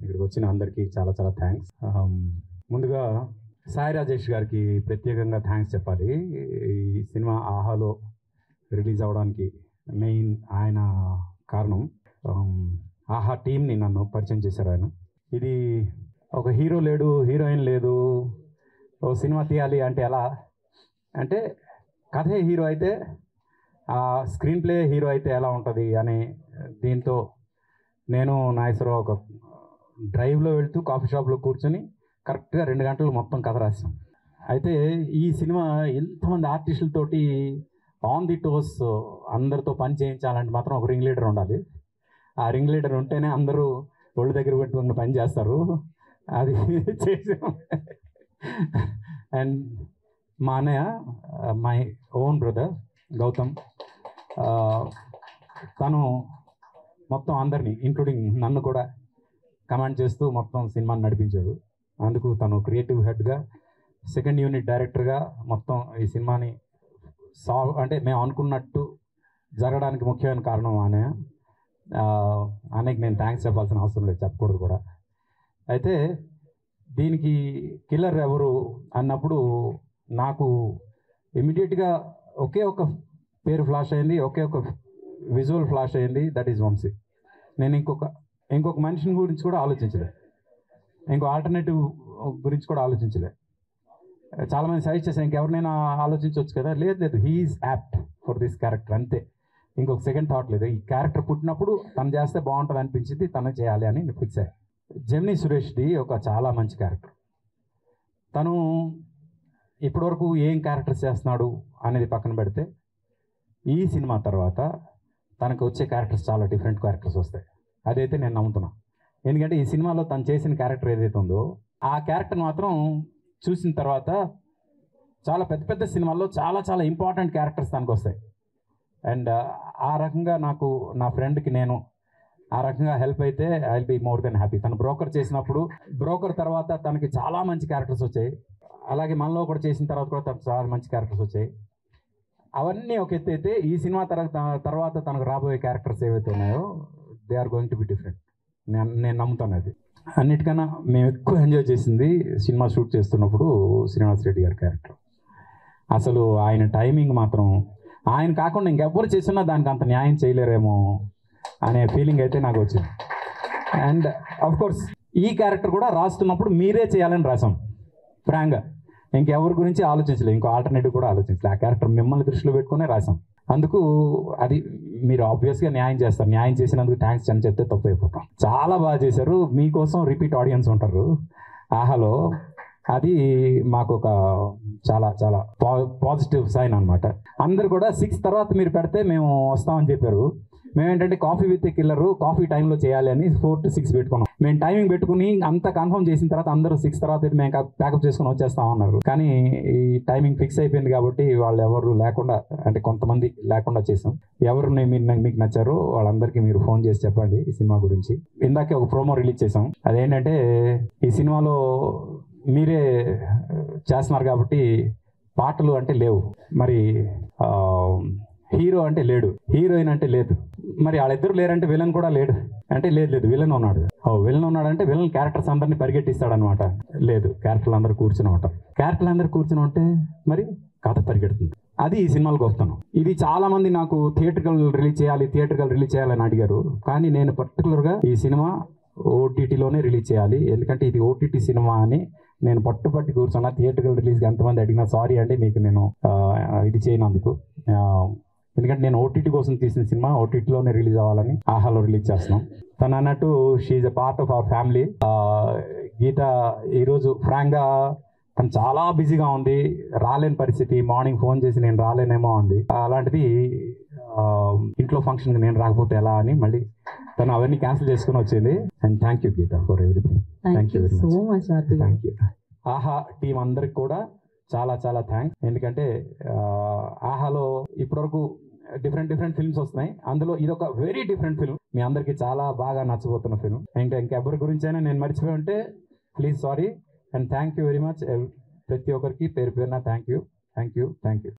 ఇక్కడికి వచ్చిన అందరికీ చాలా చాలా థ్యాంక్స్. ముందుగా సాయి రాజేష్ గారికి ప్రత్యేకంగా థ్యాంక్స్ చెప్పాలి. ఈ సినిమా ఆహాలో రిలీజ్ అవ్వడానికి మెయిన్ ఆయన కారణం. ఆహా టీంని నన్ను పరిచయం చేశారు ఆయన. ఇది ఒక హీరో లేడు, హీరోయిన్ లేదు, ఓ సినిమా తీయాలి అంటే ఎలా అంటే కథే హీరో అయితే స్క్రీన్ ప్లే హీరో అయితే ఎలా ఉంటుంది అని దీంతో నేను నాగేశ్వరరావు ఒక డ్రైవ్లో వెళ్తూ కాఫీ షాప్లో కూర్చొని కరెక్ట్గా 2 గంటలు మొత్తం కథ రాసాం. అయితే ఈ సినిమా ఎంతమంది ఆర్టిస్టులతోటి ఆన్ ది టోస్ అందరితో పని చేయించాలంటే మాత్రం ఒక రింగ్ లీడర్ ఉండాలి. ఆ రింగ్ లీడర్ ఉంటేనే అందరూ ఒళ్ళు దగ్గర పెట్టుకుని పని చేస్తారు. అది చేసాం. అండ్ మా అన్నయ్య, మై ఓన్ బ్రదర్ గౌతమ్, తను మొత్తం అందరినీ ఇంక్లూడింగ్ నన్ను కూడా కమాండ్ చేస్తూ మొత్తం సినిమాని నడిపించాడు. అందుకు తను క్రియేటివ్ హెడ్గా, సెకండ్ యూనిట్ డైరెక్టర్గా మొత్తం ఈ సినిమాని అంటే మేము అనుకున్నట్టు జరగడానికి ముఖ్యమైన కారణం అన్నయ్య. అన్నయ్యకి నేను థ్యాంక్స్ చెప్పాల్సిన అవసరం లేదు, చెప్పకూడదు కూడా. అయితే దీనికి కిల్లర్ ఎవరు అన్నప్పుడు నాకు ఇమీడియట్గా ఒకే ఒక పేరు ఫ్లాష్ అయింది, ఒకే ఒక విజువల్ ఫ్లాష్ అయింది, దట్ ఈజ్ వంశీ. నేను ఇంకొక మనిషిని గురించి కూడా ఆలోచించలే, ఇంకో ఆల్టర్నేటివ్ గురించి కూడా ఆలోచించలే. చాలామంది సజెస్ట్ చేశాను ఇంకెవరినైనా ఆలోచించవచ్చు కదా, లేదు he is apt for this character, అంతే. ఇంకొక సెకండ్ థాట్ లేదు. ఈ క్యారెక్టర్ పుట్టినప్పుడు తను చేస్తే బాగుంటుంది అనిపించింది, తను చేయాలి అని నేను ఫిక్స్ అయ్యాను. జెమినీ సురేష్ది ఒక చాలా మంచి క్యారెక్టర్. తను ఇప్పటివరకు ఏం క్యారెక్టర్స్ చేస్తున్నాడు అనేది పక్కన పెడితే ఈ సినిమా తర్వాత తనకు వచ్చే క్యారెక్టర్స్ చాలా డిఫరెంట్ క్యారెక్టర్స్ వస్తాయి. అదైతే నేను నమ్ముతున్నా. ఎందుకంటే ఈ సినిమాలో తను చేసిన క్యారెక్టర్ ఏదైతే ఉందో ఆ క్యారెక్టర్ మాత్రం చూసిన తర్వాత చాలా పెద్ద పెద్ద సినిమాల్లో చాలా చాలా ఇంపార్టెంట్ క్యారెక్టర్స్ తనకు వస్తాయి. అండ్ ఆ రకంగా నాకు నా ఫ్రెండ్కి నేను ఆ రకంగా హెల్ప్ అయితే I will be more than happy. తను బ్రోకర్ చేసినప్పుడు బ్రోకర్ తర్వాత తనకి చాలా మంచి క్యారెక్టర్స్ వచ్చాయి. అలాగే మనలో కూడా చేసిన తర్వాత కూడా తనకు చాలా మంచి క్యారెక్టర్స్ వచ్చాయి. అవన్నీ ఒక ఎత్తు అయితే ఈ సినిమా తర్వాత తనకు రాబోయే క్యారెక్టర్స్ ఏవైతే ఉన్నాయో they are going to be different. నేను నమ్ముతాను అది. అన్నిటికన్నా మేము ఎక్కువ ఎంజాయ్ చేసింది సినిమా షూట్ చేస్తున్నప్పుడు శ్రీనివాస్ రెడ్డి గారి క్యారెక్టర్. అసలు ఆయన టైమింగ్ మాత్రం ఆయన కాకుండా ఇంకెవ్వరు చేసినా దానికి అంత న్యాయం చేయలేరేమో అనే ఫీలింగ్ అయితే నాకు వచ్చింది. అండ్ అఫ్కోర్స్ ఈ క్యారెక్టర్ కూడా రాస్తున్నప్పుడు మీరే చేయాలని రాసాం ఫ్రాంక్గా. ఇంకెవరి గురించి ఆలోచించలేదు, ఇంకో ఆల్టర్నేటివ్ కూడా ఆలోచించలేదు. ఆ క్యారెక్టర్ మిమ్మల్ని దృష్టిలో పెట్టుకునే రాసాం. అందుకు అది మీరు ఆబ్వియస్గా న్యాయం చేస్తారు. న్యాయం చేసినందుకు థ్యాంక్స్ అని చెప్తే తప్పు అయిపోతాం. చాలా బాగా చేశారు. మీకోసం రిపీట్ ఆడియన్స్ ఉంటారు ఆహాలో. అది మాకు ఒక చాలా చాలా పాజిటివ్ సైన్ అనమాట. అందరు కూడా 6 తర్వాత మీరు పెడితే మేము వస్తామని చెప్పారు. మేమేంటంటే కాఫీ విత్ కిల్లరు కాఫీ టైంలో చేయాలి అని 4 to 6 పెట్టుకున్నాం. మేము టైమింగ్ పెట్టుకుని అంత కన్ఫర్మ్ చేసిన తర్వాత అందరూ 6 తర్వాత అయితే మేము ప్యాకప్ చేసుకుని వచ్చేస్తామన్నారు. కానీ ఈ టైమింగ్ ఫిక్స్ అయిపోయింది కాబట్టి వాళ్ళు ఎవరు లేకుండా, అంటే కొంతమంది లేకుండా చేసాం. ఎవరు మీకు నచ్చారో వాళ్ళందరికీ మీరు ఫోన్ చేసి చెప్పండి ఈ సినిమా గురించి. ఇందాకే ఒక ప్రోమో రిలీజ్ చేసాం. అదేంటంటే ఈ సినిమాలో మీరే చేస్తున్నారు కాబట్టి పాటలు అంటే లేవు, మరి హీరో అంటే లేడు, హీరోయిన్ అంటే లేదు, మరి వాళ్ళిద్దరు లేరంటే విలన్ కూడా లేడు అంటే లేదు విలన్ ఉన్నాడు. విలన్ ఉన్నాడంటే విలన్ క్యారెక్టర్స్ అందరినీ పరిగెట్టిస్తాడనమాట. లేదు, క్యారెక్టర్లు అందరూ కూర్చుని ఉంటాం. క్యారెక్టర్లు అందరూ కూర్చుని ఉంటే మరి కథ పరిగెడుతుంది. అది ఈ సినిమాలకు వస్తాను. ఇది చాలా మంది నాకు థియేటర్కల్ రిలీజ్ చేయాలని అడిగారు. కానీ నేను పర్టికులర్గా ఈ సినిమా ఓటీటీలోనే రిలీజ్ చేయాలి, ఎందుకంటే ఇది ఓటీటీ సినిమా అని నేను పట్టుపట్టి కూర్చున్నా. థియేటర్కల్ రిలీజ్కి ఎంతమంది అడిగినా సారీ అండి మీకు నేను ఇది చేయనందుకు. ఎందుకంటే నేను ఓటీటీ కోసం తీసిన సినిమా ఓటీటీలోనే రిలీజ్ అవ్వాలని ఆహాలో రిలీజ్ చేస్తున్నాం. తను అన్నట్టు she's a part of our family. Geetha ఈరోజు ఫ్రాంక్గా తను చాలా బిజీగా ఉంది, రాలేని పరిస్థితి. మార్నింగ్ ఫోన్ చేసి నేను రాలేనేమో అంది. అలాంటిది ఇంట్లో ఫంక్షన్కి నేను రాకపోతే ఎలా అని మళ్ళీ తను అవన్నీ క్యాన్సిల్ చేసుకుని వచ్చింది. And thank you Geetha for everything. Thank you very much. Thank you. Aha team అందరికి కూడా చాలా చాలా థ్యాంక్స్. ఎందుకంటే ఆహాలో ఇప్పటివరకు డిఫరెంట్ ఫిల్మ్స్ వస్తున్నాయి, అందులో ఇదొక వెరీ డిఫరెంట్ ఫిల్మ్. మీ అందరికీ చాలా బాగా నచ్చబోతున్న ఫిల్మ్. ఇంకెవరి గురించి అయినా నేను మర్చిపోయి ఉంటే please sorry. And thank you very much ప్రతి ఒక్కరికి పేరు పేరున థ్యాంక్ యూ.